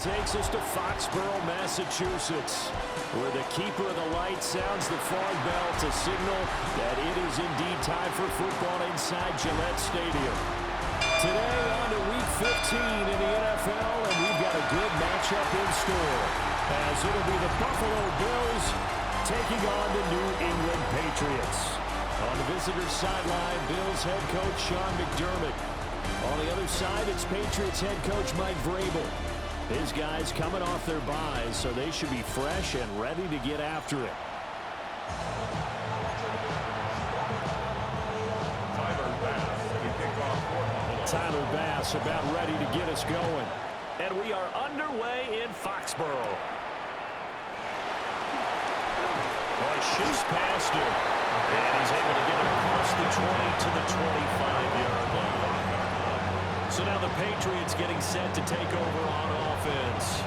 Takes us to Foxborough, Massachusetts, where the keeper of the light sounds the fog bell to signal that it is indeed time for football inside Gillette Stadium. Today on to Week 15 in the NFL, and we've got a good matchup in store, as it'll be the Buffalo Bills taking on the New England Patriots. On the visitor's sideline, Bills head coach Sean McDermott. On the other side, it's Patriots head coach Mike Vrabel. His guys coming off their byes, so they should be fresh and ready to get after it. Tyler Bass about ready to get us going. And we are underway in Foxborough. Boy, shoots past him. And he's able to get it across the 20 to the 25-yard line. So now the Patriots getting set to take over on offense.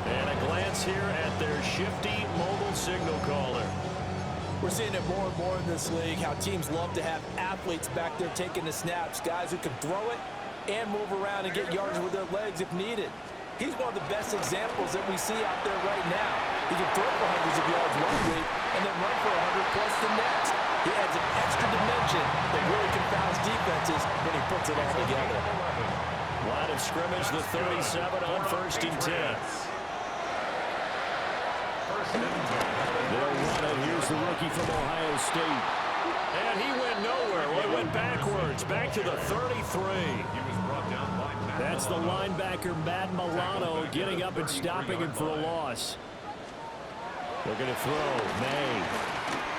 And a glance here at their shifty mobile signal caller. We're seeing it more and more in this league, how teams love to have athletes back there taking the snaps, guys who can throw it and move around and get yards with their legs if needed. He's one of the best examples that we see out there right now. He can throw for hundreds of yards one week and then run for 100 plus the next. He adds an extra dimension that really confounds defenses when he puts it all together. Line of scrimmage, the 37 on 1st and 10. They'll run it. Here's the rookie from Ohio State. And he went nowhere. Well, he went backwards, back to the 33. That's the linebacker, Matt Milano, getting up and stopping him for a loss. They're going to throw. May.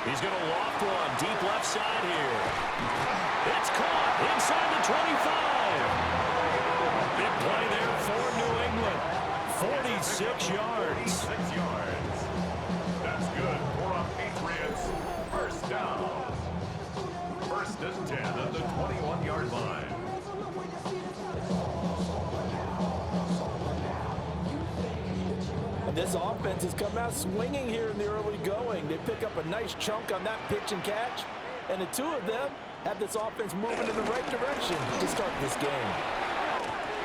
He's going to loft one deep left side here. It's caught inside the 25. Big play there for New England. 46 yards. 46 yards. That's good for a Patriots first down. 1st and 10 at the 21-yard line. And this offense has come out swinging here in the early going. They pick up a nice chunk on that pitch and catch. And the two of them have this offense moving in the right direction to start this game.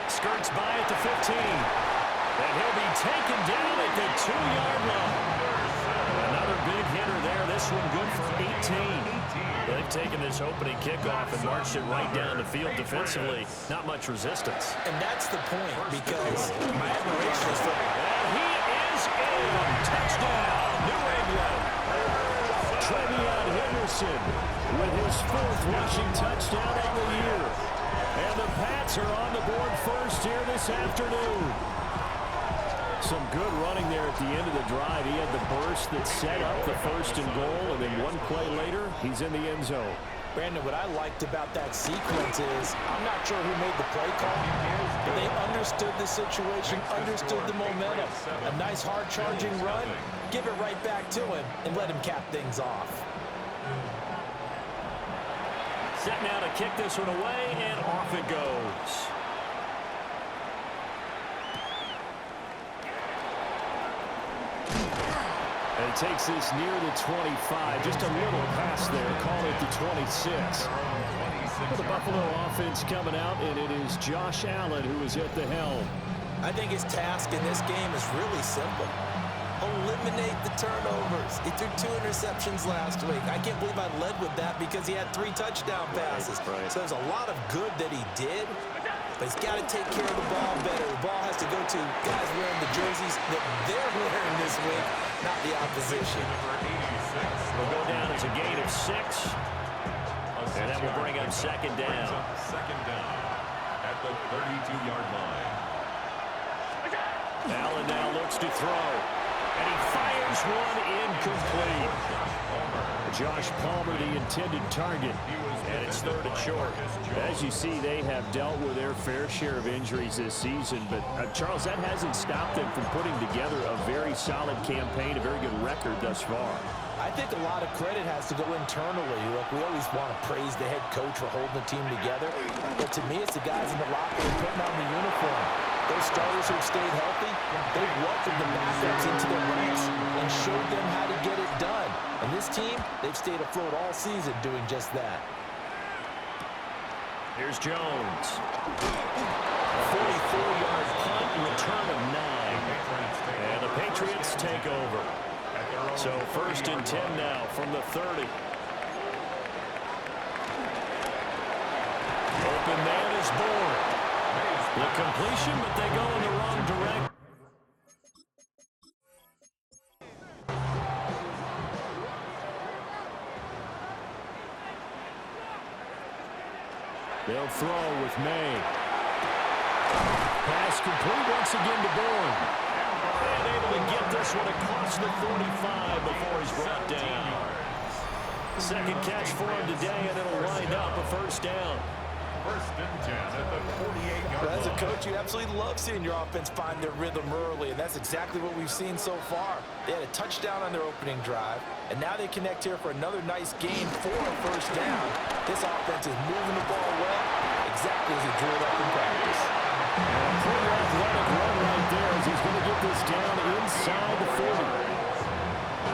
Skirts by at the 15. And he'll be taken down at the 2-yard line. Another big hitter there. This one good for 18. They've taken this opening kickoff and marched it right down the field defensively. Not much resistance. And that's the point, because my admiration is for... And he is in. Touchdown, New England. Trevion Henderson with his 4th rushing touchdown of the year. And the Pats are on the board first here this afternoon. Some good running there at the end of the drive. He had the burst that set up the 1st and goal, and then one play later, he's in the end zone. Brandon, what I liked about that sequence is, I'm not sure who made the play call, but they understood the situation, understood the momentum. A nice hard-charging run, give it right back to him, and let him cap things off. Set now to kick this one away, and off it goes. And it takes this near the 25. Just a little pass there. Call it the 26. The Buffalo offense coming out, and it is Josh Allen who is at the helm. I think his task in this game is really simple. Eliminate the turnovers. He threw 2 interceptions last week. I can't believe I led with that because he had 3 touchdown passes. Right. So there's a lot of good that he did, but he's got to take care of the ball better. The ball has to go to guys wearing the jerseys that they're wearing this week, not the opposition. Will go down as a gain of 6. And that will bring up 2nd down. 2nd down at the 32-yard line. Allen now looks to throw. And he fires one incomplete. Josh Palmer, the intended target. And it's 3rd and short. As you see, they have dealt with their fair share of injuries this season. But, Charles, that hasn't stopped them from putting together a very solid campaign, a very good record thus far. I think a lot of credit has to go internally. Look, we always want to praise the head coach for holding the team together. But to me, it's the guys in the locker room putting on the uniform. Those starters who have stayed healthy, they've welcomed the backups into their ranks and showed them how to get it done. And this team, they've stayed afloat all season doing just that. Here's Jones. 44-yard punt return of 9. And the Patriots take over. So 1st and 10 now from the 30. Open man is born. The completion, but they go in the wrong direction. They'll throw with May. Pass complete once again to Bourne. And able to get this one across the 45 before he's brought down. Second catch for him today, and it'll wind up a 1st down. 1st and 10 at the 48-yard line. As a coach, you absolutely love seeing your offense find their rhythm early, and that's exactly what we've seen so far. They had a touchdown on their opening drive, and now they connect here for another nice game for a 1st down. This offense is moving the ball well, exactly as it drilled up in practice. A pretty athletic run right there as he's going to get this down inside the 40.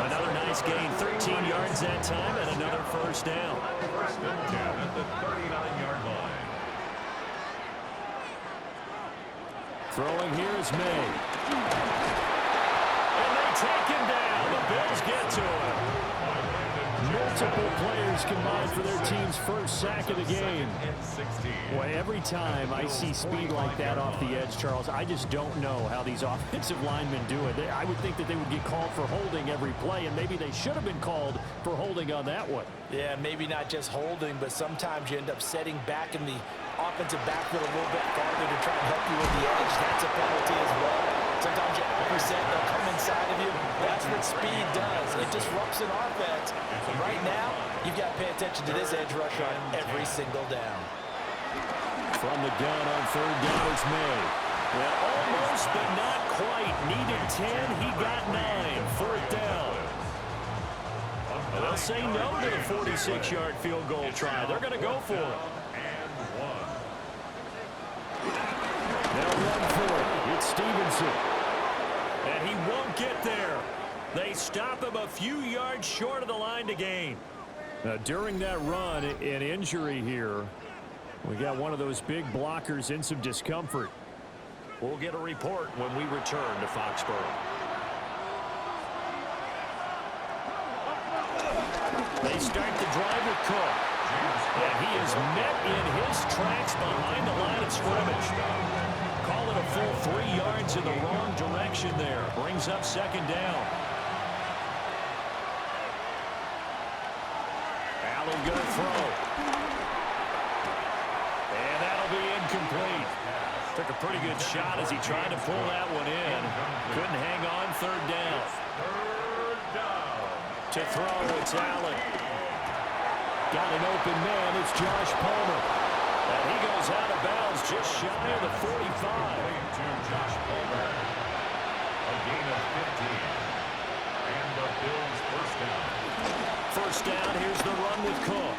Another nice gain, 13 yards that time, and another 1st down. 1st and 10 at the 39-yard line. Throwing here is May. And they take him down. The Bills get to him. Multiple players combined for their team's 1st sack of the game. Well, every time I see speed like that off the edge, Charles, I just don't know how these offensive linemen do it. I would think that they would get called for holding every play, and maybe they should have been called for holding on that one. Yeah, maybe not just holding, but sometimes you end up setting back in the offensive backfield a little bit farther to try and help you with the edge. That's a penalty as well. Sometimes you overset, they'll come inside of you. That's what speed does. It disrupts an offense. And right now, you've got to pay attention to this edge rush on every single down. From the gun on 3rd down is May. Well, almost, but not quite. Needed 10, he got 9. 4th down. They'll say no to the 46-yard field goal try. They're going to go for it. They'll run for it. It's Stevenson. And he won't get there. They stop him a few yards short of the line to gain. Now, during that run, an injury here. We got one of those big blockers in some discomfort. We'll get a report when we return to Foxborough. They start the drive with Cook. And he is met in his tracks behind the line of scrimmage. Call it a full 3 yards in the wrong direction there. Brings up 2nd down. Allen going to throw. And that'll be incomplete. Took a pretty good shot as he tried to pull that one in. Couldn't hang on. 3rd down. To throw, it's Allen. Got an open man. It's Josh Palmer. And he goes out of bounds just shy of the 45. To Josh Palmer. A gain of 15. And the Bills 1st down. 1st down, here's the run with Cook.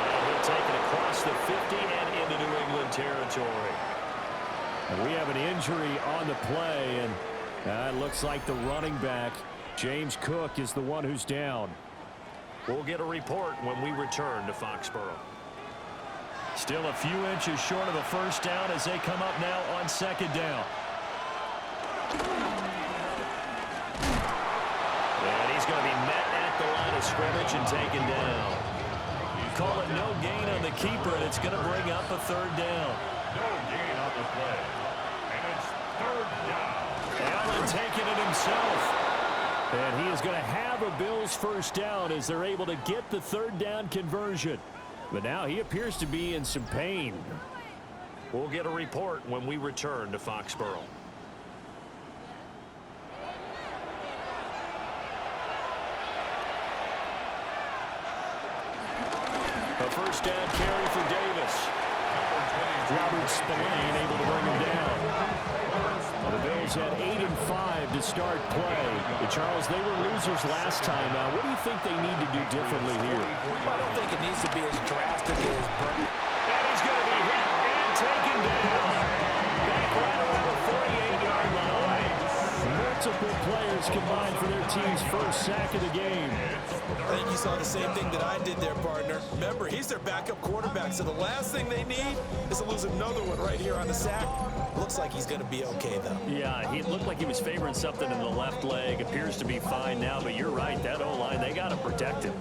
And he'll take it across the 50 and into New England territory. And we have an injury on the play, and it looks like the running back, James Cook, is the one who's down. We'll get a report when we return to Foxborough. Still a few inches short of a 1st down as they come up now on 2nd down. And he's going to be met at the line of scrimmage and taken down. Call it no gain on the keeper, and it's going to bring up a 3rd down. No gain on the play. And it's 3rd down. Allen taking it himself. And he is going to have a Bills 1st down as they're able to get the 3rd down conversion. But now he appears to be in some pain. We'll get a report when we return to Foxborough. A 1st down carry for Davis. Robert Spillane able to bring him down. The Bills had 8-5 to start play. Charles, they were losers last time. What do you think they need to do differently here? I don't think it needs to be as drastic as Burton. And he's going to be hit and taken down. Back right around the 48-yard line. multiple players combined for their team's first sack of the game. I think you saw the same thing that I did there, partner. Remember, he's their backup quarterback, so the last thing they need is to lose another one right here on the sack. Looks like he's going to be okay, though. Yeah, he looked like he was favoring something in the left leg. Appears to be fine now, but you're right. That O-line, they got to protect him.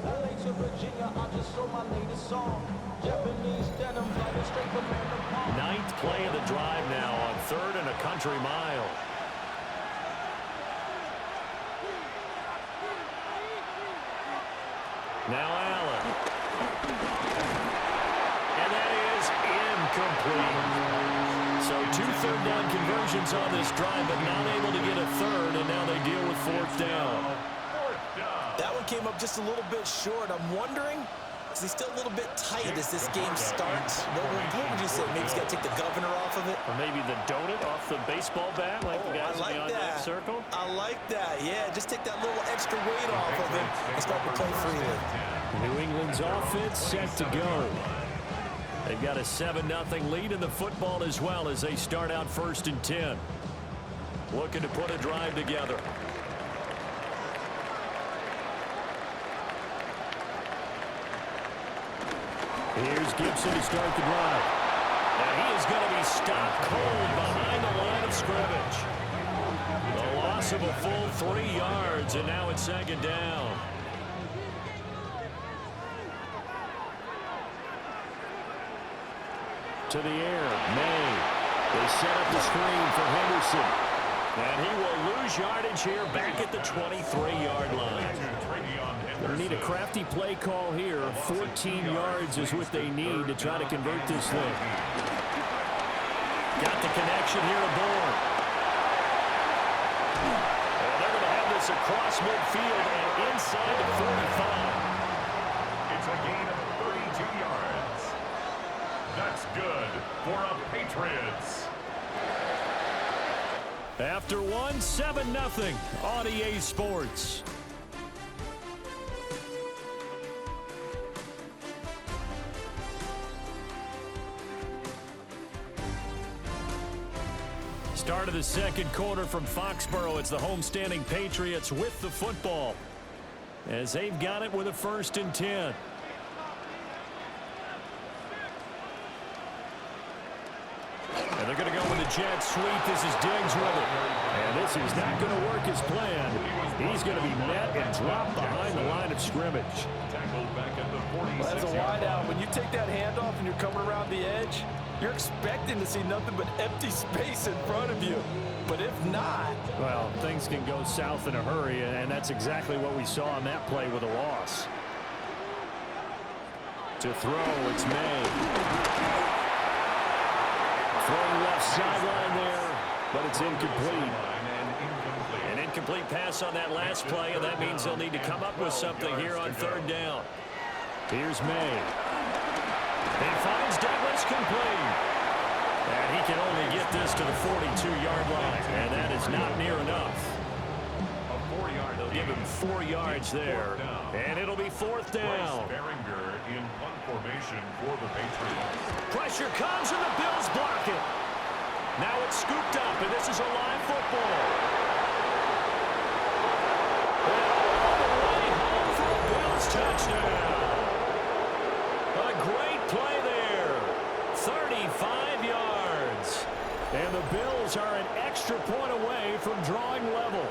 Ninth play of the drive now on 3rd and a country mile. Now Allen. And that is incomplete. So 2 third down conversions on this drive, but not able to get a third, and now they deal with 4th down. That one came up just a little bit short. I'm wondering, is he still a little bit tight as this game starts? What would you say? Maybe he's got to take the governor off of it? Or maybe the donut off the baseball bat, like the guys in the on-deck circle? I like that. Yeah, just take that little extra weight off of him and start to play freely. New England's offense set to go. They've got a 7-0 lead in the football as well as they start out 1st and 10. Looking to put a drive together. Here's Gibson to start the drive. And he is going to be stopped cold behind the line of scrimmage. The loss of a full 3 yards, and now it's 2nd down. To the air, May. They set up the screen for Henderson. And he will lose yardage here back at the 23-yard line. They need a crafty play call here. 14 yards is what they need to try to convert this thing. Got the connection here aboard. And they're going to have this across midfield and inside the 45. It's a gain of 32 yards. That's good for a Patriots. After one, 7-0 on EA Sports. Start of the 2nd quarter from Foxborough. It's the homestanding Patriots with the football as they've got it with a 1st and 10. And they're going to go with the jet sweep. This is Diggs with it. And this is not going to work as planned. He's going to be met and dropped behind the line of scrimmage. As a wideout, when you take that handoff and you're coming around the edge, you're expecting to see nothing but empty space in front of you. But if not... Well, things can go south in a hurry, and that's exactly what we saw on that play with a loss. To throw, it's May. Throwing left sideline there, but it's incomplete. An incomplete pass on that last play, and that means they'll need to come up with something here on 3rd down. Here's May. He finds Douglas complete. And he can only get this to the 42-yard line, and that is not near enough. They'll give him 4 yards there, and it'll be 4th down. In punt formation for the Patriots. Pressure comes, and the Bills block it. Now it's scooped up, and this is a live football. And all the way home for a Bills touchdown. A great play there. 35 yards. And the Bills are an extra point away from drawing level.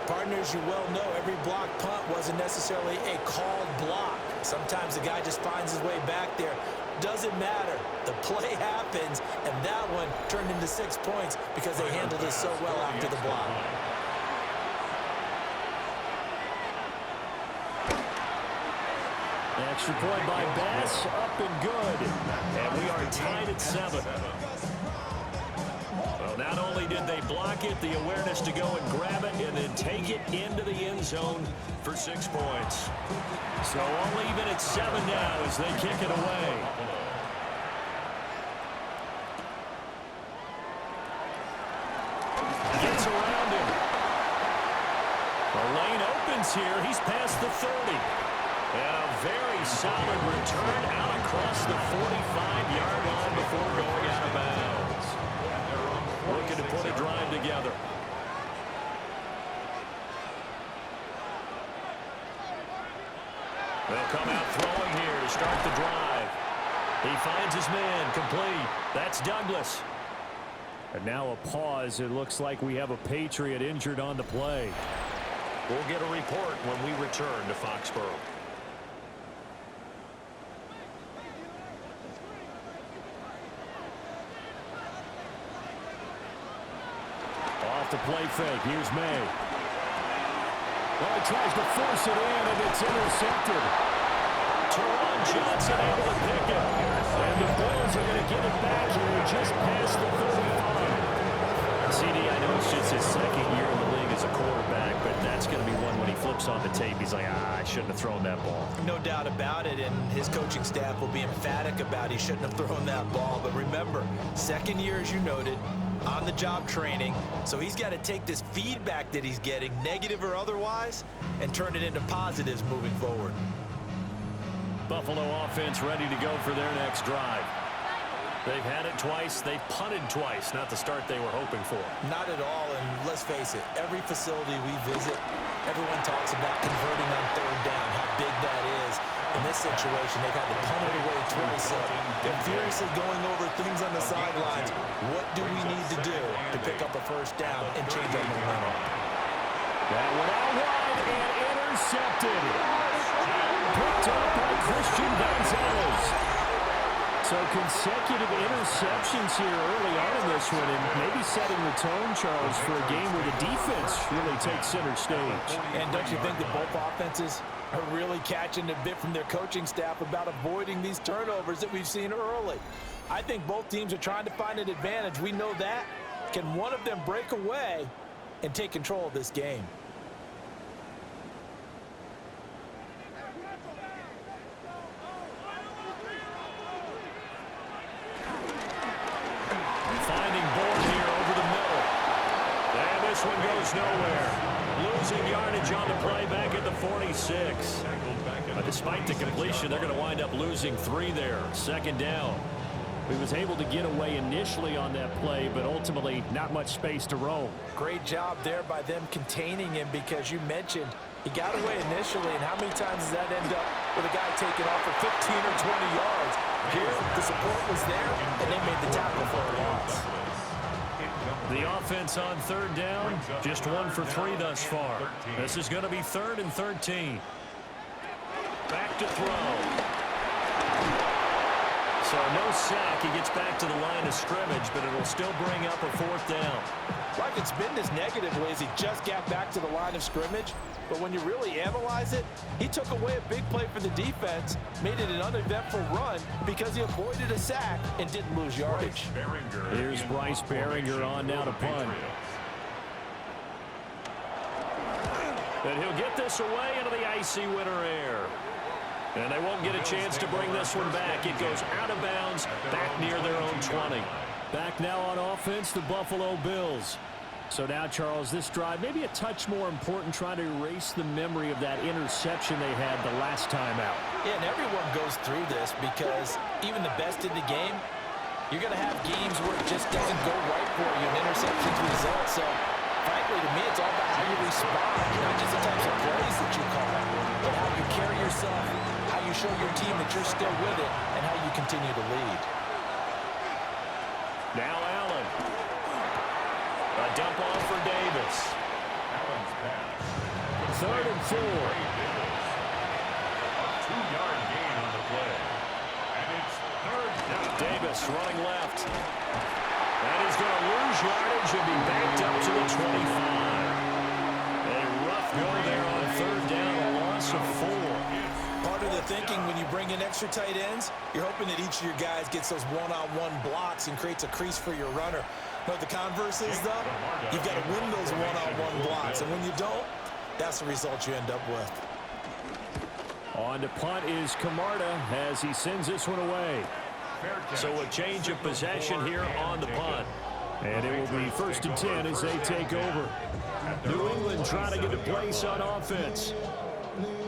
Partners, you well know every block punt wasn't necessarily a called block. Sometimes the guy just finds his way back there. Doesn't matter. The play happens, and that one turned into 6 points because they handled it so well after the block. Extra point by Bass, up and good. And we are tied at 7. Well, not only did they block it, the awareness to go and grab it and then take it into the end zone for 6 points. So all even at 7 now as they kick it away. Gets around him. The lane opens here. He's past the 30. And a very solid return out across the 45-yard line before going out of bounds. Looking to put a drive They'll come out throwing here to start the drive. He finds his man, complete. That's Douglas. And now a pause. It looks like we have a Patriot injured on the play. We'll get a report when we return to Foxborough. Off the play fake. Here's May. Well, he tries to force it in, and it's intercepted. Teron Johnson able to pick it. And the Bills are going to get it back here just past the 35. CD, I know it's just his second year in the league as a quarterback, but that's going to be one when he flips on the tape. He's like, I shouldn't have thrown that ball. No doubt about it, and his coaching staff will be emphatic about he shouldn't have thrown that ball. But remember, second year, as you noted, on-the-job training, so he's got to take this feedback that he's getting, negative or otherwise, and turn it into positives moving forward. Buffalo offense ready to go for their next drive. They've had it twice. They've punted twice. Not the start they were hoping for. Not at all, and let's face it, every facility we visit, everyone talks about converting on third down, how big that is. In this situation, they've had to punt it away twice. They're furiously going over things on the sidelines. What do we need to do to pick up a first down and change our momentum? That went out wide and intercepted. Picked up by Christian Gonzalez. So consecutive interceptions here early on in this one, and maybe setting the tone, Charles, for a game where the defense really takes center stage. And don't you think that both offenses are really catching a bit from their coaching staff about avoiding these turnovers that we've seen early? I think both teams are trying to find an advantage. We know that. Can one of them break away and take control of this game? This one goes nowhere. Losing yardage on the play back at the 46. But despite the completion, they're going to wind up losing 3 there. Second down. He was able to get away initially on that play, but ultimately not much space to roam. Great job there by them containing him, because you mentioned he got away initially, and how many times does that end up with a guy taking off for 15 or 20 yards? Here, the support was there, and they made the tackle for a loss. The offense on third down, just 1 for 3 thus far. This is going to be 3rd and 13. Back to throw. So no sack. He gets back to the line of scrimmage, but it'll still bring up a 4th down. Like, it's been this negatively as he just got back to the line of scrimmage. But when you really analyze it, he took away a big play for the defense, made it an uneventful run because he avoided a sack and didn't lose yardage. Here's Bryce Behringer on now to punt. And he'll get this away into the icy winter air. And they won't get a chance to bring this one back. It goes out of bounds, back near their own 20. Back now on offense, the Buffalo Bills. So now, Charles, this drive maybe a touch more important, trying to erase the memory of that interception they had the last time out. Yeah, and everyone goes through this, because even the best in the game, you're going to have games where it just doesn't go right for you, and interceptions result. So, frankly, to me, it's all about how you respond, not just the types of plays that you call, but how you carry yourself, how you show your team that you're still with it, and how you continue to lead. Now Allen. A dump off for Davis. 3rd and 4. A 2-yard gain on the play. And it's 3rd down. Davis running left. And he's going to lose yardage and be backed up to the 25. A rough go there on 3rd down, a loss of 4. Part of the thinking when you bring in extra tight ends, you're hoping that each of your guys gets those one-on-one blocks and creates a crease for your runner. But the converse is, though, you've got to win those one-on-one blocks. And when you don't, that's the result you end up with. On to punt is Camarda as he sends this one away. So a change of possession here on the punt. And it will be 1st and 10 as they take over. New England trying to get a place on offense.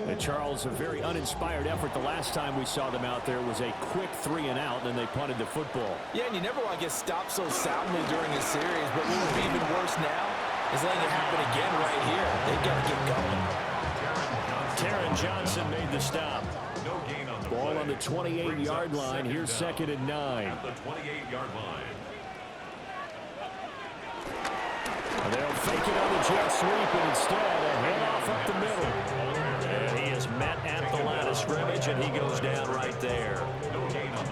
And Charles, a very uninspired effort. The last time we saw them out there was a quick 3 and out, and then they punted the football. Yeah, and you never want to get stopped so soundly during a series, but what would be even worse now is letting it happen again right here. They've got to get going. Taron Johnson made the stop. No gain on the Ball play. on the 28-yard line. Second Here's down 2nd and 9. At the 28-yard line. They'll fake it on the jet sweep, and instead a handoff up the middle. And he is met at the line of scrimmage, and he goes down right there.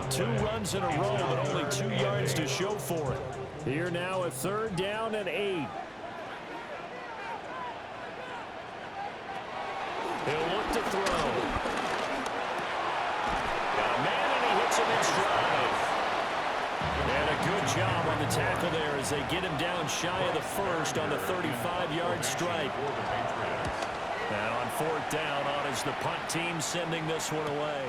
2 runs in a row, but only 2 yards to show for it. Here now a 3rd down and 8. He'll look to throw. Got a man, and he hits him in stride. And a good job on the tackle there as they get him down shy of the first on the 35-yard stripe. Now on 4th down, on is the punt team sending this one away.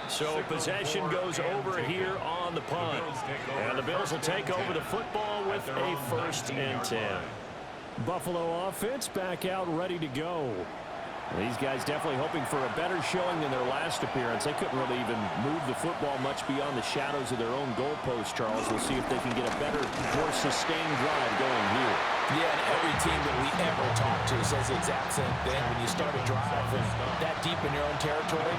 So possession goes over here on the punt. And the Bills will take over the football with a 1st and 10. Buffalo offense back out ready to go. These guys definitely hoping for a better showing than their last appearance. They couldn't really even move the football much beyond the shadows of their own goalpost, Charles. We'll see if they can get a better, more sustained drive going here. Yeah, and every team that we ever talk to says the exact same thing. When you start a drive from that deep in your own territory,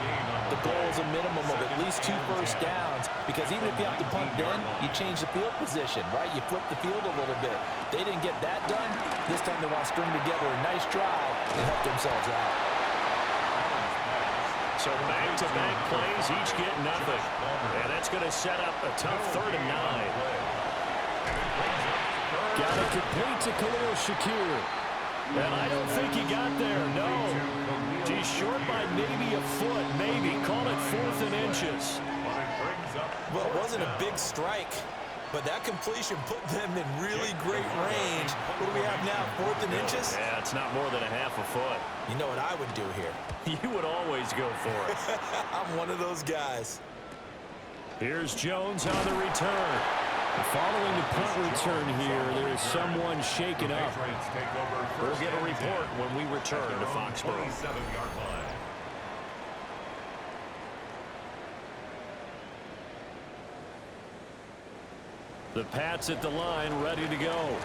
the goal is a minimum of at least 2 first downs, because even if you have to punt then, you change the field position, right? You flip the field a little bit. They didn't get that done. This time they want to string together a nice drive and help themselves out. So back-to-back plays, each get nothing. And that's going to set up a tough 3rd and 9. Got it complete to Khalil Shakir. And I don't think he got there, no. He's short by maybe a foot, maybe. Call it 4th and inches. Well, it wasn't a big strike, but that completion put them in really great range. What do we have now, 4th and inches? Yeah, it's not more than a half a foot. You know what I would do here? You would always go for it. I'm one of those guys. Here's Jones on the return. Following the punt return here, there is someone shaken up. We'll get a report when we return to Foxborough. The Pats at the line, ready to go.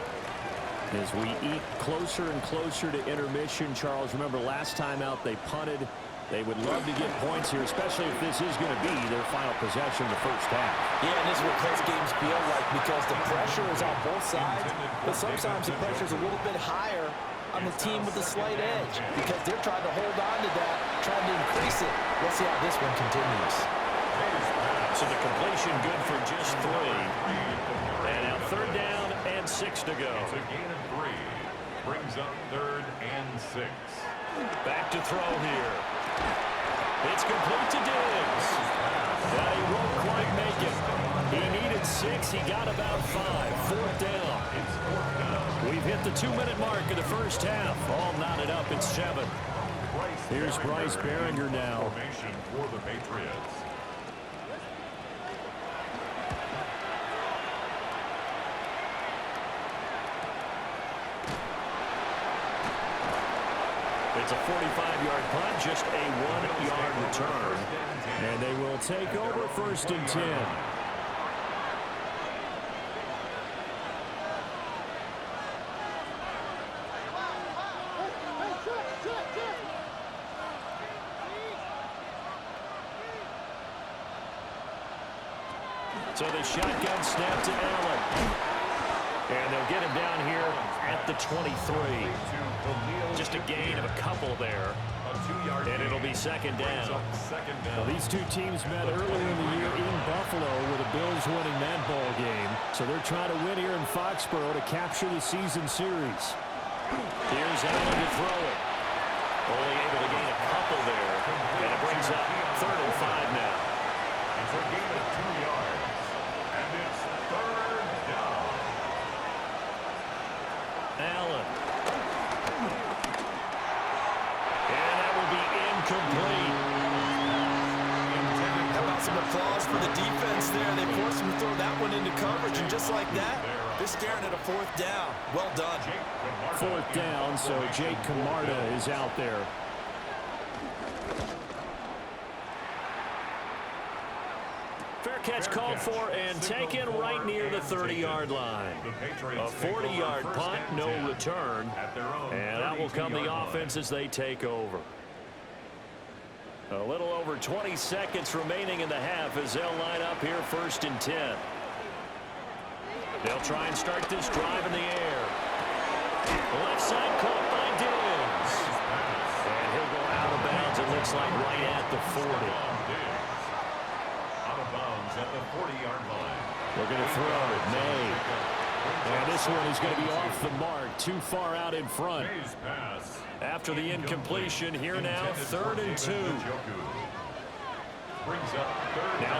As we eat closer and closer to intermission, Charles, remember last time out they punted. They would love to get points here, especially if this is going to be their final possession in the first half. Yeah, and this is what close games feel like, because the pressure is on both sides, but sometimes the pressure is a little bit higher on the team with the slight edge, because they're trying to hold on to that, trying to increase it. Let's see how this one continues. So the completion good for just 3. And now 3rd down and 6 to go. It's a gain of 3. Brings up 3rd and 6. Back to throw here. It's complete to Diggs. Now he won't quite make it. He needed 6. He got about 5. 4th down. We've hit the 2-minute mark of the first half. All knotted up at 7. Here's Bryce Behringer now. Formation for the Patriots. It's a 45-yard punt, just a 1-yard return. And they will take over 1st and 10. So the shotgun snap to Allen. And they'll get him down here at the 23. Just a gain of a couple there. And it'll be 2nd down. Well, these two teams met earlier in the year in Buffalo with the Bills winning that ball game. So they're trying to win here in Foxborough to capture the season series. Here's Allen to throw it. Only able to gain a couple there. And it brings up 3rd and 5 now. It's a gain of 2 yards. And it's 3rd down. Allen. And that will be incomplete. How about some applause for the defense there? They forced him to throw that one into coverage, and just like that, they're staring at a 4th down. Well done. 4th down, so Jake Camarda is out there. Fair catch called for and taken right near the 30-yard line. A 40-yard punt, no return. And that will come the offense as they take over. A little over 20 seconds remaining in the half as they'll line up here 1st and 10. They'll try and start this drive in the air. Left side caught by Diggs. And he'll go out of bounds, it looks like right at the 40. Out of bounds at the 40-yard line. Looking to throw. May. And this one is going to be off the mark. Too far out in front. After the incompletion, here now, 3rd and 2. Now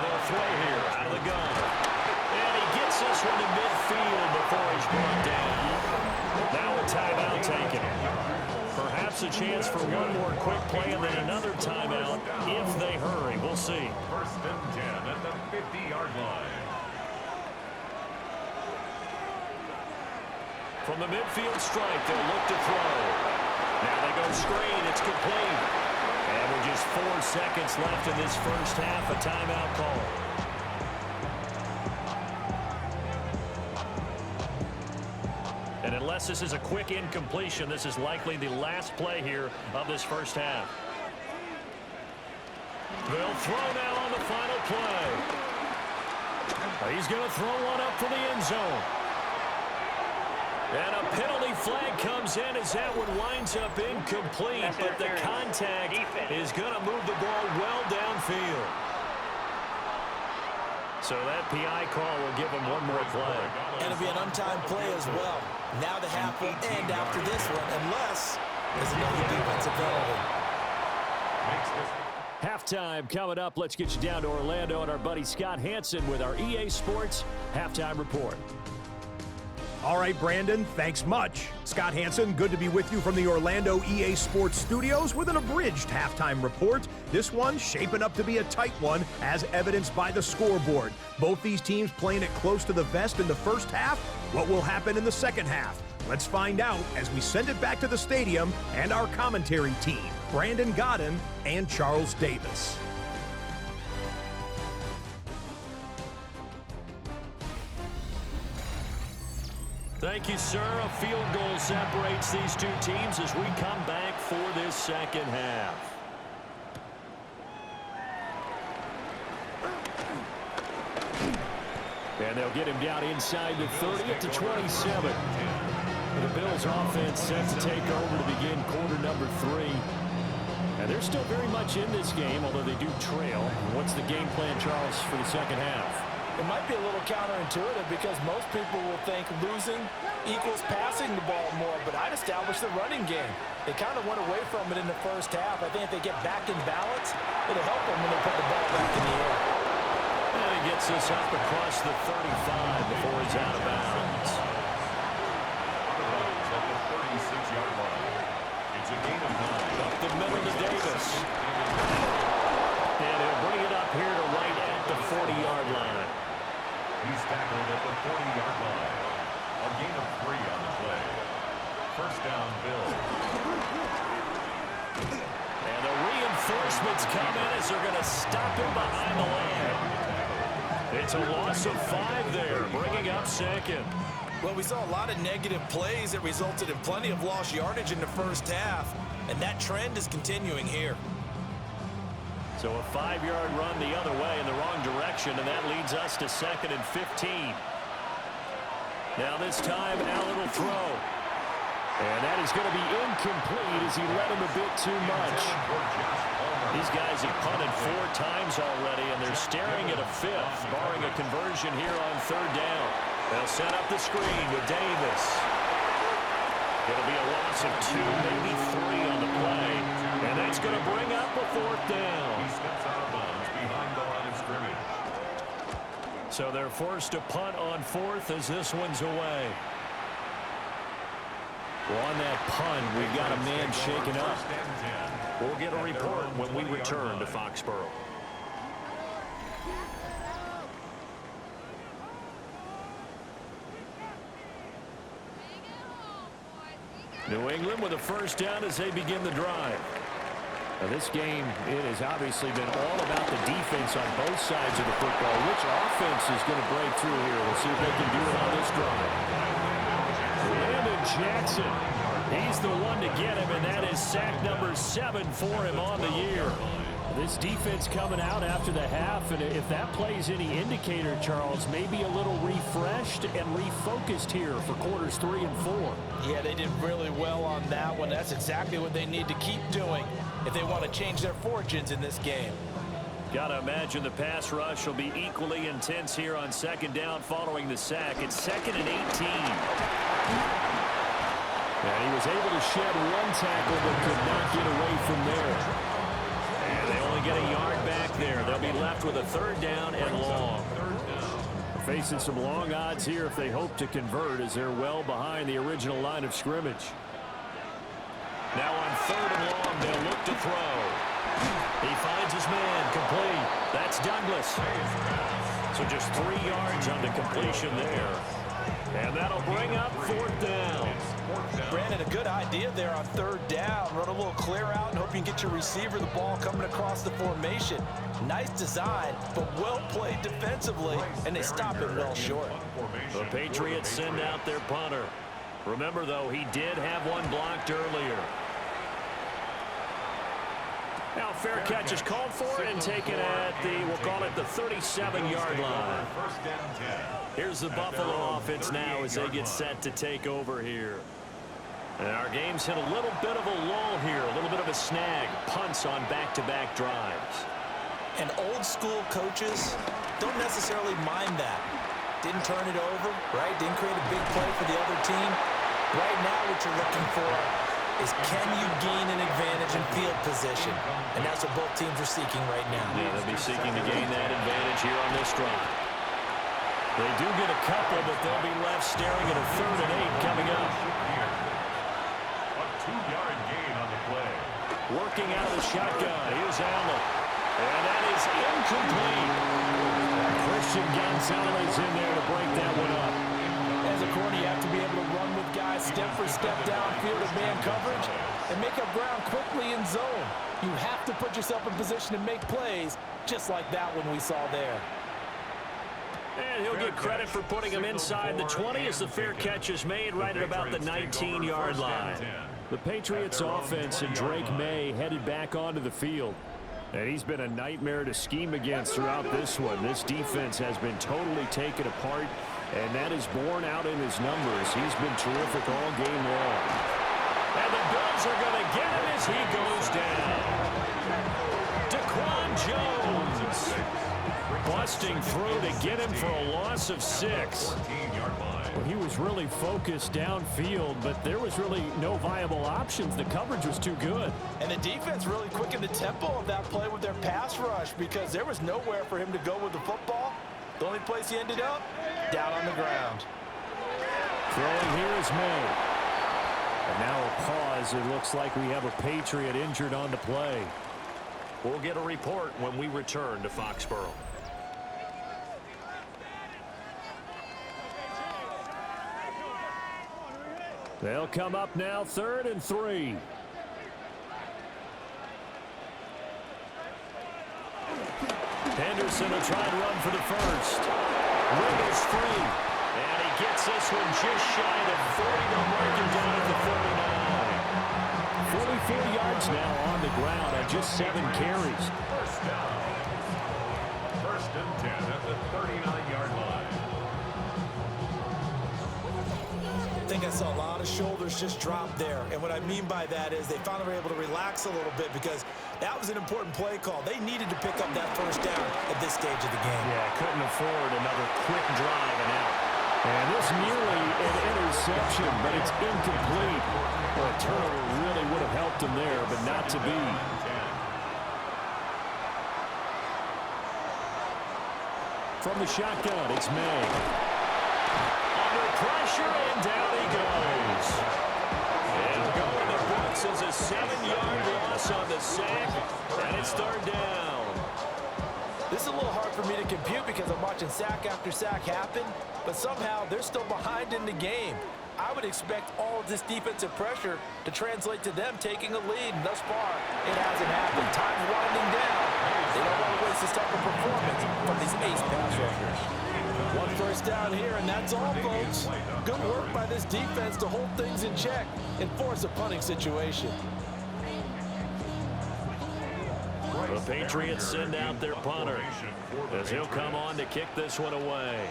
they'll throw here out of the gun. And he gets this one to midfield before he's brought down. Now a timeout taken. Perhaps a chance for one more quick play and then another timeout if they hurry. We'll see. 1st and 10 at the 50-yard line. From the midfield strike, they'll look to throw. Now they go screen. It's complete. And with just 4 seconds left in this first half, a timeout call. And unless this is a quick incompletion, this is likely the last play here of this first half. They'll throw now on the final play. He's going to throw one up for the end zone. And a penalty flag comes in as that one winds up incomplete, but the contact is going to move the ball well downfield. So that PI call will give him one more play. And it'll be an untimed play as well. Now the half will end after this one, unless there's another defensive penalty. Halftime coming up. Let's get you down to Orlando and our buddy Scott Hanson with our EA Sports Halftime Report. All right, Brandon, thanks much. Scott Hanson, good to be with you from the Orlando EA Sports Studios with an abridged halftime report. This one shaping up to be a tight one, as evidenced by the scoreboard. Both these teams playing it close to the vest in the first half. What will happen in the second half? Let's find out as we send it back to the stadium and our commentary team, Brandon Godden and Charles Davis. Thank you, sir. A field goal separates these two teams as we come back for this second half. And they'll get him down inside the 30 at the 27. The Bills offense set to take over to begin quarter number 3. And they're still very much in this game, although they do trail. What's the game plan, Charles, for the second half? It might be a little counterintuitive because most people will think losing equals passing the ball more, but I'd establish the running game. They kind of went away from it in the first half. I think if they get back in balance, it'll help them when they put the ball back in the air. And he gets this up across the 35 before he's out of bounds. At the 36-yard line. It's a gain of 9. Up the middle to Davis. And he'll bring it up here to right at the 40-yard line. He's tackled at the 40-yard line. A gain of 3 on the play. First down, Bills. And the reinforcements come in as they're going to stop him behind the line. It's a loss of 5 there, bringing up second. Well, we saw a lot of negative plays that resulted in plenty of lost yardage in the first half, and that trend is continuing here. So a 5-yard run the other way in the wrong direction, and that leads us to 2nd and 15. Now this time, Allen will throw. And that is going to be incomplete as he led him a bit too much. These guys have punted 4 times already, and they're staring at a 5th, barring a conversion here on 3rd down. They'll set up the screen with Davis. It'll be a loss of 2, maybe 3 on the play. And that's going to bring up a 4th down. He steps out of bounds behind the line of scrimmage. So they're forced to punt on 4th as this one's away. Well, on that punt, we've got a man shaken up. We'll get a report when we return to Foxborough. New England with a first down as they begin the drive. Now this game, it has obviously been all about the defense on both sides of the football. Which offense is going to break through here? We'll see if they can do it on this drive. Landon Jackson, he's the one to get him, and that is sack number 7 for him on the year. This defense coming out after the half, and if that plays any indicator, Charles, maybe a little refreshed and refocused here for quarters 3 and 4. Yeah, they did really well on that one. That's exactly what they need to keep doing if they want to change their fortunes in this game. Got to imagine the pass rush will be equally intense here on second down following the sack. It's 2nd and 18. And he was able to shed one tackle but could not get away from there. And they only get a yard back there. They'll be left with a 3rd down and long. They're facing some long odds here if they hope to convert, as they're well behind the original line of scrimmage. Now on 3rd and long, they'll look to throw. He finds his man, complete. That's Douglas. So just 3 yards on the completion there. And that'll bring up 4th down. Brandon, a good idea there on 3rd down. Run a little clear out and hope you can get your receiver the ball coming across the formation. Nice design, but well played defensively, and they stop it well short. The Patriots send out their punter. Remember, though, he did have one blocked earlier. Now, fair catch is called for and taken at the, we'll call it the 37-yard line. Here's the Buffalo offense now as they get set to take over here. And our game's hit a little bit of a lull here, a little bit of a snag. Punts on back-to-back drives. And old-school coaches don't necessarily mind that. Didn't turn it over, right? Didn't create a big play for the other team. Right now what you're looking for is can you gain an advantage in field position? And that's what both teams are seeking right now. Yeah, they'll be seeking to gain that advantage here on this drive. They do get a couple, but they'll be left staring at a 3rd and 8 coming up. A 2-yard gain on the play. Working out of the shotgun. Here's Allen. And that is incomplete. Christian Gonzalez in there to break that one up. As a corner, you have to be able to run with guys step for step downfield of man coverage and make up ground quickly in zone. You have to put yourself in position to make plays just like that one we saw there. And he'll get credit for putting him inside the 20 as the fair catch is made right at about the 19-yard line. The Patriots offense and Drake May headed back onto the field. And he's been a nightmare to scheme against throughout this one. This defense has been totally taken apart, and that is borne out in his numbers. He's been terrific all game long. And the Bills are going to get him as he goes down. Daquan Jones busting through to get him for a loss of 6. Well, he was really focused downfield, but there was really no viable options. The coverage was too good. And the defense really quickened the tempo of that play with their pass rush because there was nowhere for him to go with the football. The only place he ended up, down on the ground. Throwing here is May. And now a pause. It looks like we have a Patriot injured on the play. We'll get a report when we return to Foxborough. They'll come up now 3rd and 3. Henderson will try and run for the first. Wiggles free. And he gets this one just shy of 40 to mark him down at the 49. 44 yards now on the ground on just 7 carries. First down. 1st and 10 at the 39-yard line. I think I saw a lot of shoulders just drop there. And what I mean by that is they finally were able to relax a little bit because that was an important play call. They needed to pick up that first down at this stage of the game. Yeah, couldn't afford another quick drive and out. And this nearly an interception, but it's incomplete. Well, a turnover really would have helped him there, but not to be. From the shotgun, it's May. Under pressure, and down he goes. And going to Brooks is a 7-yard loss on the sack, and it's 3rd down. This is a little hard for me to compute because I'm watching sack after sack happen, but somehow they're still behind in the game. I would expect all of this defensive pressure to translate to them taking a lead, and thus far, it hasn't happened. Time's winding down. They don't want to waste this type of performance from these ace pass rushers. 1 first down here, and that's all, folks. Good work by this defense to hold things in check and force a punting situation. The Patriots send out their punter as he'll come on to kick this one away.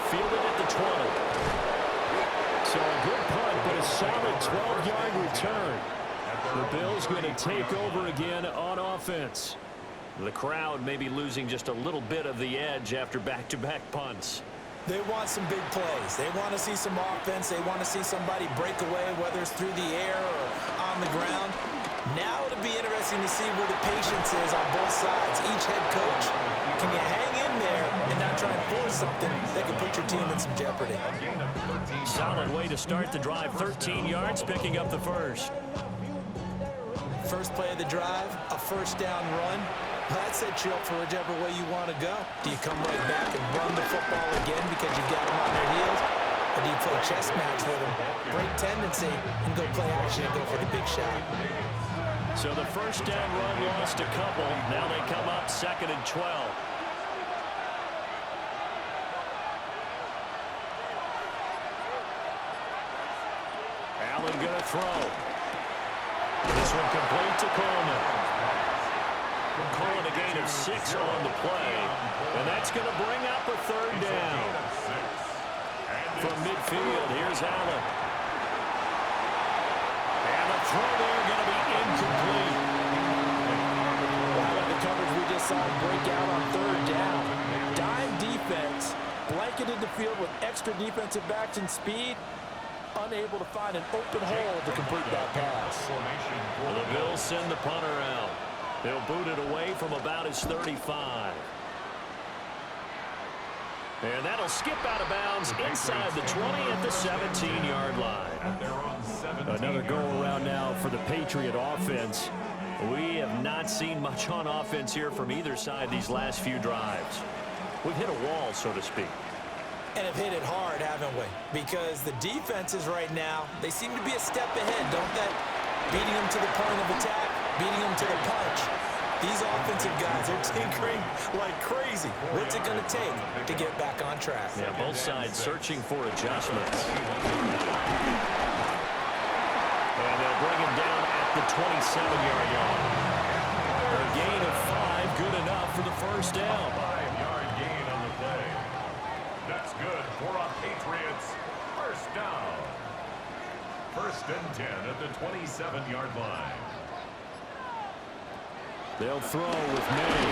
Fielded at the 20. So a good punt, but a solid 12-yard return. The Bills going to take over again on offense. The crowd may be losing just a little bit of the edge after back-to-back punts. They want some big plays. They want to see some offense. They want to see somebody break away, whether it's through the air or on the ground. Now it'll be interesting to see where the patience is on both sides. Each head coach, can you hang in there and not try and force something that can put your team in some jeopardy? Solid way to start the drive. 13 yards, picking up the first. First play of the drive, a first down run. That sets you up for whichever way you want to go. Do you come right back and run the football again because you got them on their heels? Or do you play chess match with them, break tendency, and go play action and go for the big shot? So the first down run lost a couple. Now they come up 2nd and 12. Allen going to throw. This one complete to Coleman. Calling a gain of 6 on the play. And that's going to bring up a 3rd down. From midfield, here's Allen. And the throw there going to be incomplete. Wow, the coverage we just saw break out on 3rd down. Dime defense, blanketed the field with extra defensive backs and speed. Unable to find an open hole to complete that pass. Well, the Bills send the punter out. They'll boot it away from about his 35. And that'll skip out of bounds inside the 20 at the 17-yard line. Another go-around now for the Patriot offense. We have not seen much on offense here from either side these last few drives. We've hit a wall, so to speak. And have hit it hard, haven't we? Because the defenses right now, they seem to be a step ahead, don't they? Beating them to the point of attack, beating them to the punch. These offensive guys are tinkering like crazy. What's it going to take to get back on track? Yeah, both sides searching for adjustments. And they'll bring him down at the 27-yard line. A gain of 5, good enough for the first down. 5-yard gain on the play. That's good for a Patriots first down. 1st and 10 at the 27-yard line. They'll throw with May.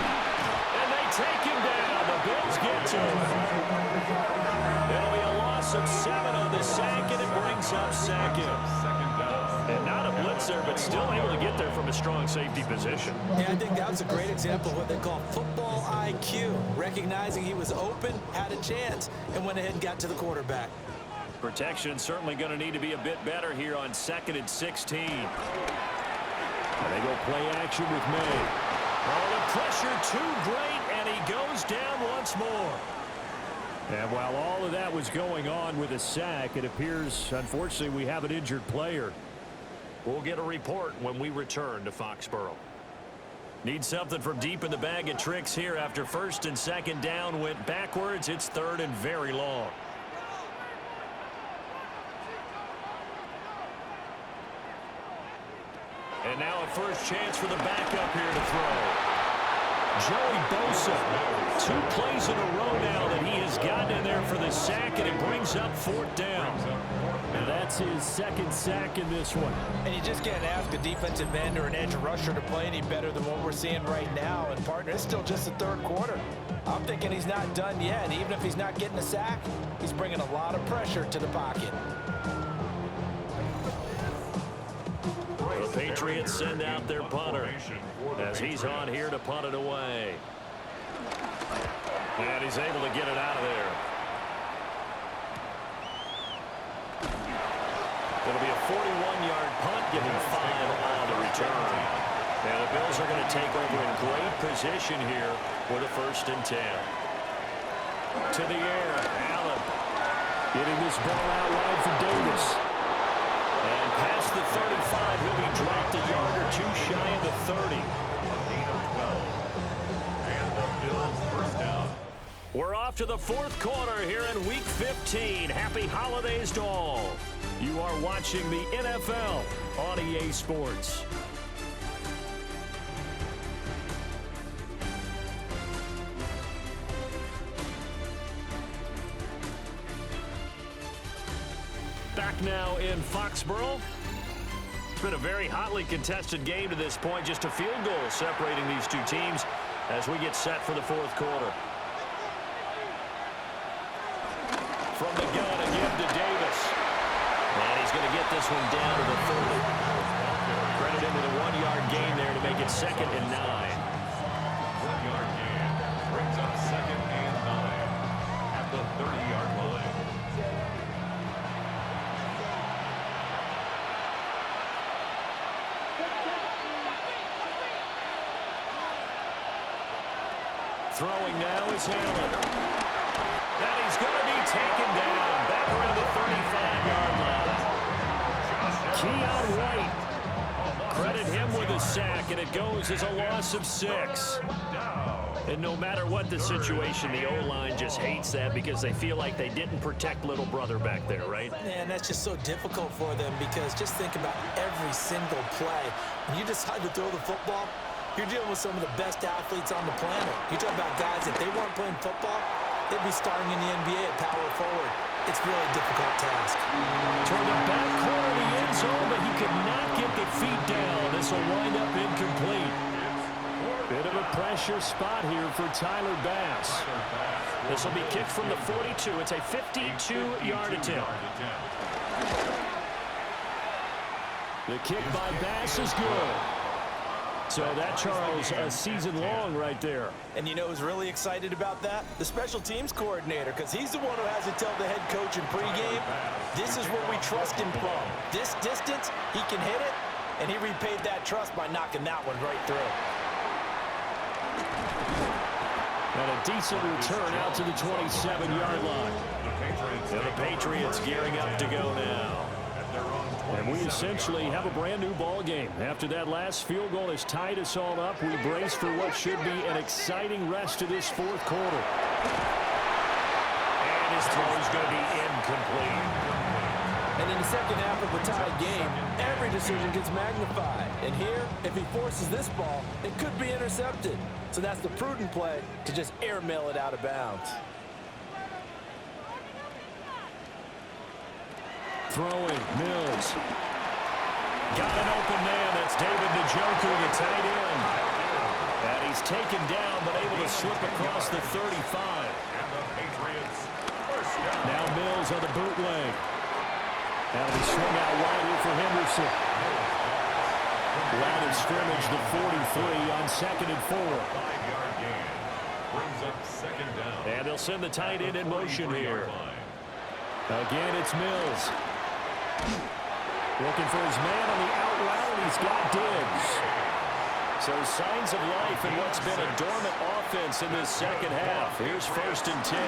And they take him down. The Bills get to him. It'll be a loss of 7 on the sack, and it brings up 2nd. And not a blitzer, but still able to get there from a strong safety position. Yeah, I think that's a great example of what they call football IQ. Recognizing he was open, had a chance, and went ahead and got to the quarterback. Protection certainly going to need to be a bit better here on 2nd and 16. And they go play action with May. Oh, the pressure too great, and he goes down once more. And while all of that was going on with a sack, it appears, unfortunately, we have an injured player. We'll get a report when we return to Foxborough. Need something from deep in the bag of tricks here after 1st and 2nd down went backwards. It's 3rd and very long. And now a first chance for the backup here to throw. Joey Bosa, 2 plays in a row now that he has gotten in there for the sack, and it brings up 4th down. And that's his 2nd sack in this one. And you just can't ask a defensive end or an edge rusher to play any better than what we're seeing right now. And, partner, it's still just the 3rd quarter. I'm thinking he's not done yet. Even if he's not getting a sack, he's bringing a lot of pressure to the pocket. The Patriots send out their punter as he's on here to punt it away. And he's able to get it out of there. It'll be a 41-yard punt, giving 5 on the return. And the Bills are going to take over in great position here with a 1st and 10. To the air, Allen getting this ball out wide for Davis. And past the 35, he'll be dropped a yard or 2 shy of the 30. And the Bills first down. We're off to the 4th quarter here in Week 15. Happy holidays to all. You are watching the NFL on EA Sports. Back now in Foxborough. It's been a very hotly contested game to this point. Just a field goal separating these two teams as we get set for the fourth quarter. From the gun again to Davis. And he's going to get this one down to the 30. Credit him with a 1-yard gain there to make it 2nd and 9. 1-yard gain brings up 2nd and 9 at the 30-yard line. Throwing now is Allen. And he's going to be taken down back around the 35-yard line. Keon White. Credit him with a sack, and it goes as a loss of 6. And no matter what the situation, the O-line just hates that because they feel like they didn't protect little brother back there, right? And that's just so difficult for them because just think about every single play. When you decide to throw the football, you're dealing with some of the best athletes on the planet. You talk about guys, if they weren't playing football, they'd be starting in the NBA at power forward. It's really a difficult task. Toward the back corner of the end zone, but he could not get the feet down. This will wind up incomplete. Bit of a pressure spot here for Tyler Bass. This will be kicked from the 42. It's a 52-yard attempt. The kick by Bass is good. So that, Charles, a season long right there. And you know who's really excited about that? The special teams coordinator, because he's the one who has to tell the head coach in pregame, this is where we trust him from. This distance, he can hit it, and he repaid that trust by knocking that one right through. And a decent return out to the 27-yard line. And the Patriots gearing up to go now. And we essentially have a brand new ball game. After that last field goal has tied us all up, we brace for what should be an exciting rest of this fourth quarter. And his throw is going to be incomplete. And in the second half of a tied game, every decision gets magnified. And here, if he forces this ball, it could be intercepted. So that's the prudent play to just airmail it out of bounds. Throwing, Mills. Got an open man. That's David Njoku, the tight end. And he's taken down, but able to slip across the 35. Now Mills on the bootleg. That'll be swung out wide here for Henderson. Line of scrimmage, the 43 on 2nd and 4. 5-yard gain brings up 2nd down. And they'll send the tight end in motion here. Again, it's Mills. Looking for his man on the out route. He's got Diggs. So signs of life in what's been a dormant offense in this second half. Here's 1st and 10.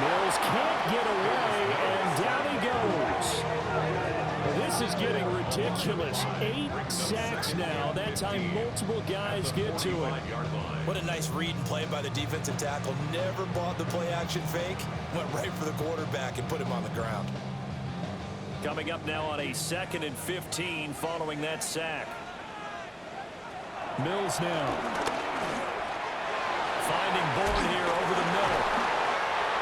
Mills can't get away, and down he goes. This is getting ridiculous. 8 sacks now. That time multiple guys get to it. What a nice read and play by the defensive tackle. Never bought the play-action fake. Went right for the quarterback and put him on the ground. Coming up now on a 2nd and 15 following that sack. Mills now. Finding Bourne here over the middle.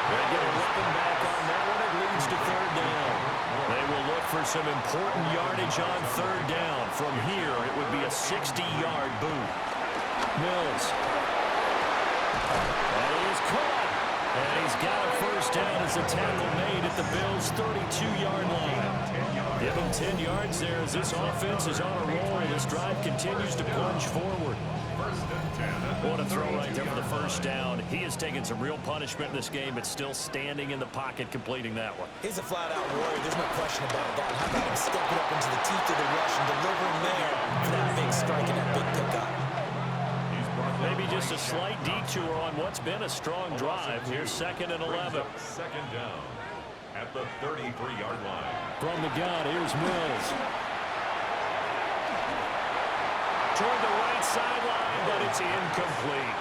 They get a weapon back on that one. It leads to 3rd down. They will look for some important yardage on 3rd down. From here, it would be a 60-yard boot. Mills. And he is caught. And he's got a 1st down as the tackle made at the Bills' 32-yard line. Give him 10 yards there as this offense is on a roll. This drive continues to plunge forward. What a throw right there for the 1st down. He has taken some real punishment in this game, but still standing in the pocket completing that one. He's a flat-out warrior. There's no question about that. How about him stepping up into the teeth of the rush and delivering there for that big strike and that big pickup? Maybe just a slight detour on what's been a strong drive. Here's 2nd and 11. 2nd down at the 33-yard line. From the gun, here's Mills. Toward the right sideline, but it's incomplete.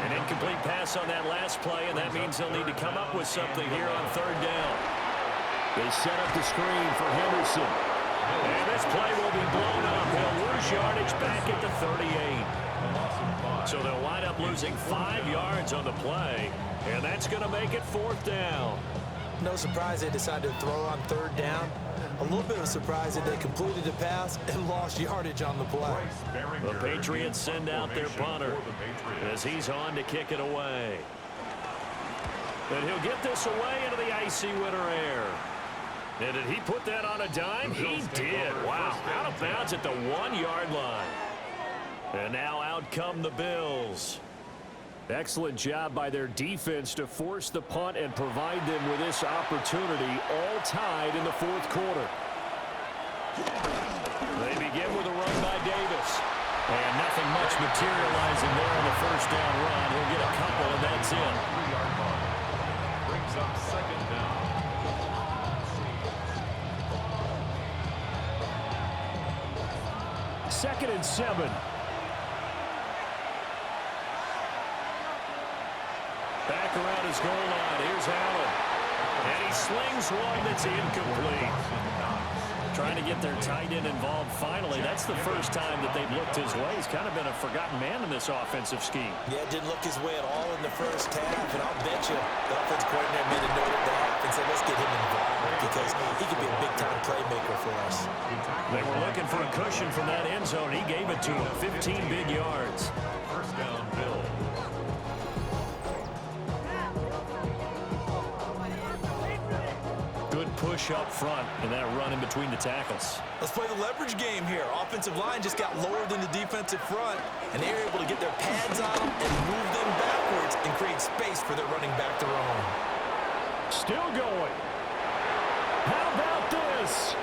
An incomplete pass on that last play, and that means they'll need to come up with something here on third down. They set up the screen for Henderson. And this play will be blown up. They'll lose yardage back at the 38. So they'll wind up losing 5 yards on the play, and that's going to make it fourth down. No surprise they decided to throw on third down. A little bit of a surprise that they completed the pass and lost yardage on the play. The Patriots send out their punter as he's on to kick it away. And he'll get this away into the icy winter air. And did he put that on a dime? He did. Wow. Out of bounds at the 1-yard line. And now out come the Bills. Excellent job by their defense to force the punt and provide them with this opportunity, all tied in the fourth quarter. They begin with a run by Davis. And nothing much materializing there on the first down run. He'll get a couple, and that's it. 3-yard run. Brings up second down. Second and 7. Back around his goal line. Here's Allen. And he slings one that's incomplete. Trying to get their tight end involved finally. That's the first time that they've looked his way. He's kind of been a forgotten man in this offensive scheme. Yeah, didn't look his way at all in the first half. And I'll bet you the offensive coordinator made a note of that and said, let's get him involved because he could be a big-time playmaker for us. They were looking for a cushion from that end zone. He gave it to him. 15 big yards. First down, Bill. Good push up front and that run in between the tackles. Let's play the leverage game here. Offensive line just got lower than the defensive front, and they were able to get their pads on them and move them backwards and create space for their running back to run. Still going. How about this?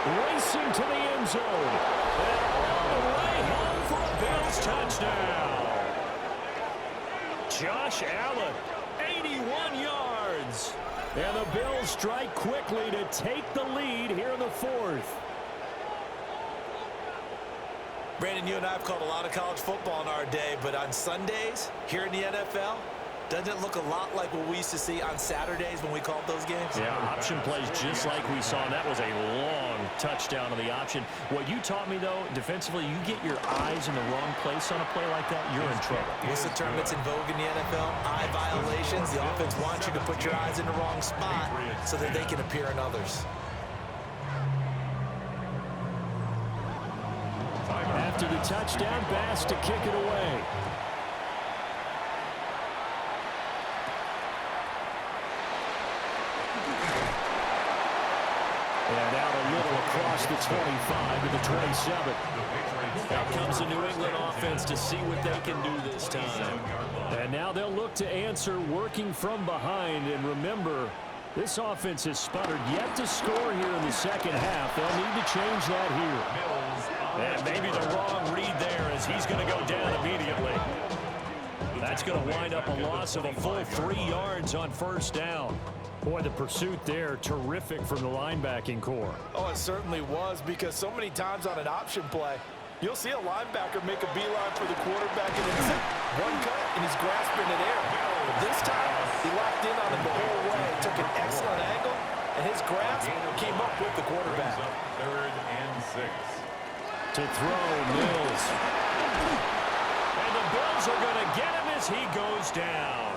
Racing to the end zone. And all the way home for a Bills touchdown. Josh Allen, 81 yards. And the Bills strike quickly to take the lead here in the fourth. Brandon, you and I have called a lot of college football in our day, but on Sundays, here in the NFL, doesn't it look a lot like what we used to see on Saturdays when we called those games? Yeah, option plays just like we saw, and that was a long touchdown on the option. What you taught me, though, defensively, you get your eyes in the wrong place on a play like that, you're in trouble. What's the term that's in vogue in the NFL? Eye violations. The offense wants you to put your eyes in the wrong spot so that they can appear in others. After the touchdown, Bass to kick it away. And out a little across the 25 to the 27. Out comes the New England offense to see what they can do this time. And now they'll look to answer working from behind. And remember, this offense has sputtered yet to score here in the second half. They'll need to change that here. And maybe the wrong read there as he's going to go down immediately. That's going to wind up a loss of a full 3 yards on first down. Boy, the pursuit there, terrific from the linebacking core. Oh, it certainly was, because so many times on an option play, you'll see a linebacker make a beeline for the quarterback, and it's one cut, and he's grasping it air. But this time, he locked in on him the whole way, took an excellent angle, and his grasp came up with the quarterback. Third and 6. To throw, Mills. And the Bills are going to get him as he goes down.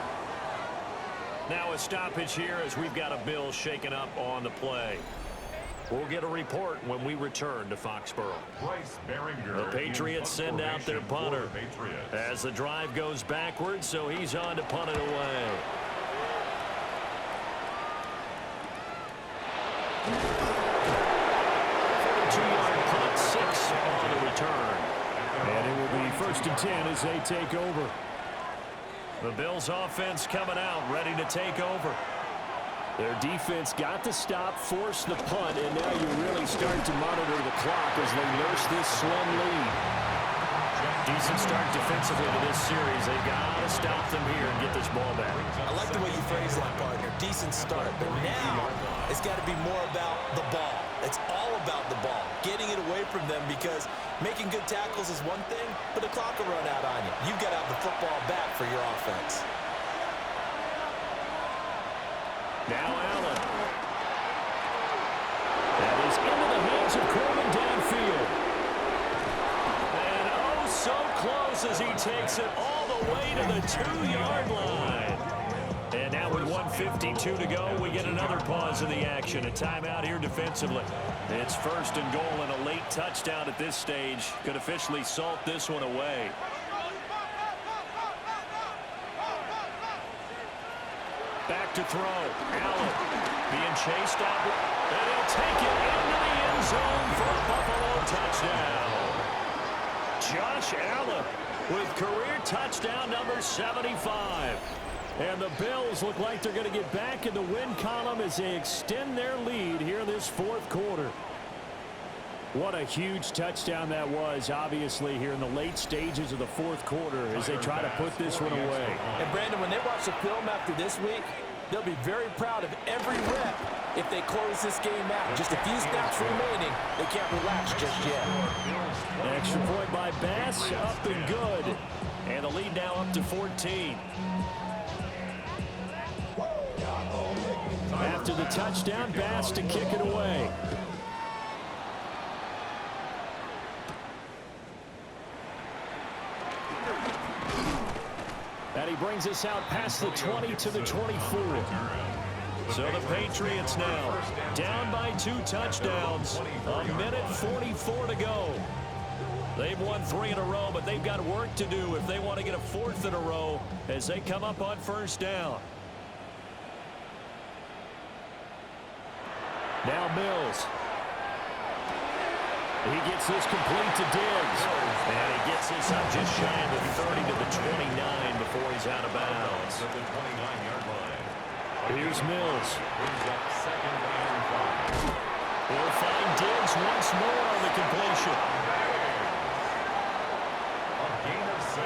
Now a stoppage here as we've got a Bills shaken up on the play. We'll get a report when we return to Foxborough. The Patriots send out their punter as the drive goes backwards, so he's on to punt it away. Punt, 6 on the return. And it will be first and 10 as they take over. The Bills offense coming out, ready to take over. Their defense got the stop, forced the punt, and now you really start to monitor the clock as they nurse this slim lead. Decent start defensively to this series. They've got to stop them here and get this ball back. I like the way you phrase that, partner. Decent start. But now it's got to be more about the ball. It's all about the ball, getting it away from them, because making good tackles is one thing, but the clock will run out on you. You've got to have the football back for your offense. Now Allen. That is into the hands of Coleman downfield. And oh, so close as he takes it all the way to the 2-yard line. And now with 1:52 to go, we get another pause in the action. A timeout here defensively. It's 1st and goal, and a late touchdown at this stage could officially salt this one away. Back to throw. Allen being chased out. And he'll take it into the end zone for a Buffalo touchdown. Josh Allen with career touchdown number 75. And the Bills look like they're going to get back in the win column as they extend their lead here in this 4th quarter. What a huge touchdown that was, obviously, here in the late stages of the 4th quarter as they try to put this one away. And, Brandon, when they watch the film after this week, they'll be very proud of every rep if they close this game out. Just a few snaps remaining. They can't relax just yet. Extra point by Bass, up and good. And the lead now up to 14. After the touchdown, Bass to kick it away. And he brings us out past the 20 to the 24. So the Patriots now down by 2 touchdowns. A minute 44 to go. They've won 3 in a row, but they've got work to do if they want to get a 4th in a row as they come up on 1st down. Now Mills. He gets this complete to Diggs. And he gets this up just shy of the 30 to the 29 before he's out of bounds. At the 29-yard line. Here's Mills. Brings up 2nd and 5. He'll find Diggs once more on the completion. A gain of 6.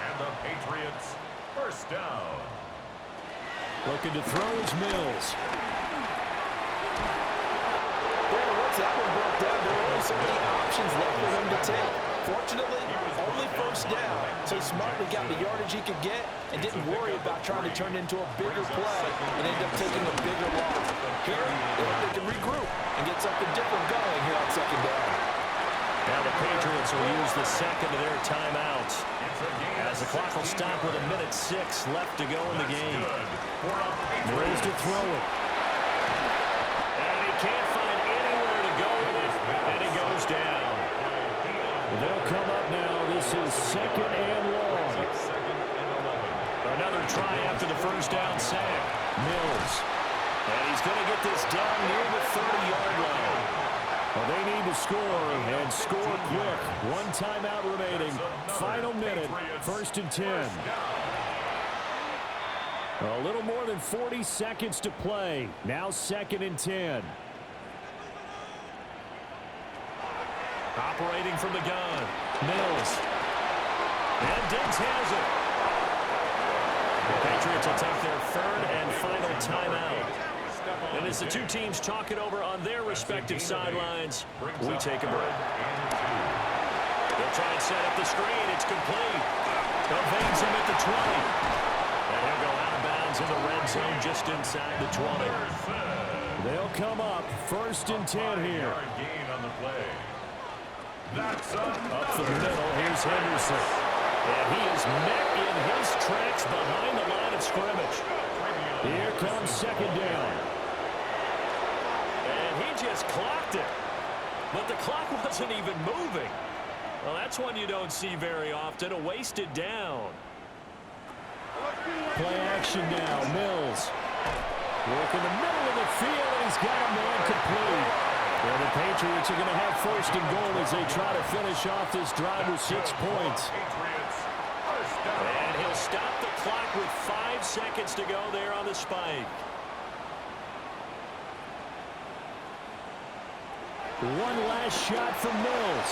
And the Patriots 1st down. Looking to throw is Mills. Once that one broke down, there were only so many options left for him to take. Fortunately, only 1st down, so he smartly got the yardage he could get and didn't worry about trying to turn it into a bigger play and end up taking a bigger loss. Here, they can regroup and get something different going here on 2nd down. Now the Patriots will use the 2nd of their timeouts as the clock will stop with a minute 6 left to go in the game. Mills to throw it. And he can't find anywhere to go with it, and he goes down. They'll come up now. This is 2nd and long. Another try after the 1st down sack. Mills. And he's going to get this down near the 30-yard line. Well, they need to score, and score quick. 1 timeout remaining. Final minute, 1st and 10. A little more than 40 seconds to play. Now 2nd and 10. Operating from the gun. Mills. And Diggs has it. The Patriots will take their 3rd and final timeout. And as the two teams talk it over on their respective sidelines, we take a break. They'll try and set up the screen. It's complete. Evades him at the 20. And he'll go out of bounds in the red zone just inside the 20. They'll come up 1st and 10 here. Gain on the play. That's up the middle. Here's Henderson. And he is met in his tracks behind the line of scrimmage. Here comes 2nd down. And he just clocked it. But the clock wasn't even moving. Well, that's one you don't see very often. A wasted down. Play action now. Mills. Work in the middle of the field, and he's got a man complete. And the Patriots are going to have 1st and goal as they try to finish off this drive with 6 points. And he'll stop the clock with 5 seconds to go there on the spike. One last shot from Mills.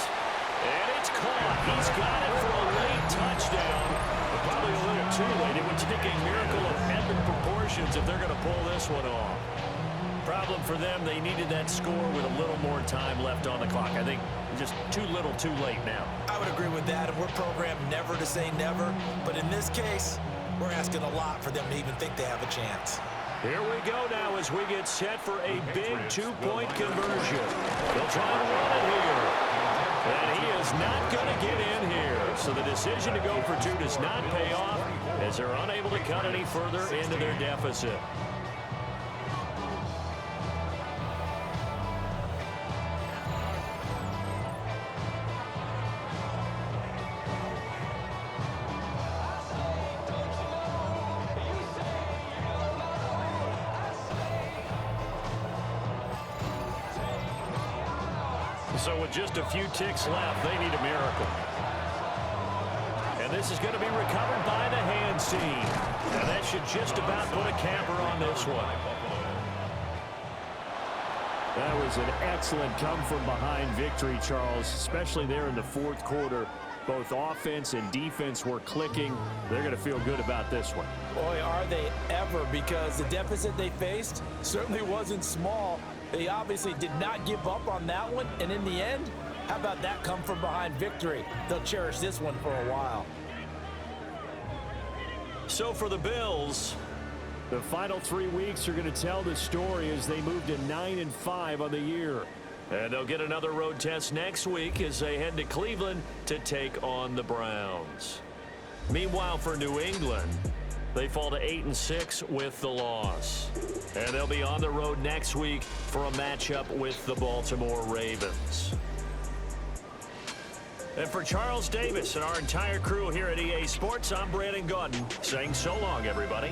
And it's caught. He's got it for a late touchdown. But probably a little too late. It would take a miracle of epic proportions if they're going to pull this one off. Problem for them, they needed that score with a little more time left on the clock. I think just too little too late now. I would agree with that, and we're programmed never to say never. But in this case, we're asking a lot for them to even think they have a chance. Here we go now as we get set for a big two-point conversion. They'll try to run it here. And he is not going to get in here. So the decision to go for two does not pay off as they're unable to cut any further into their deficit. So with just a few ticks left, they need a miracle. And this is going to be recovered by the hands team. And that should just about put a capper on this one. That was an excellent come-from-behind victory, Charles, especially there in the fourth quarter. Both offense and defense were clicking. They're going to feel good about this one. Boy, are they ever, because the deficit they faced certainly wasn't small. They obviously did not give up on that one, and in the end, how about that come-from-behind victory? They'll cherish this one for a while. So for the Bills, the final 3 weeks are going to tell the story as they move to 9-5 on the year. And they'll get another road test next week as they head to Cleveland to take on the Browns. Meanwhile, for New England, they fall to 8-6 with the loss. And they'll be on the road next week for a matchup with the Baltimore Ravens. And for Charles Davis and our entire crew here at EA Sports, I'm Brandon Gaudin saying so long, everybody.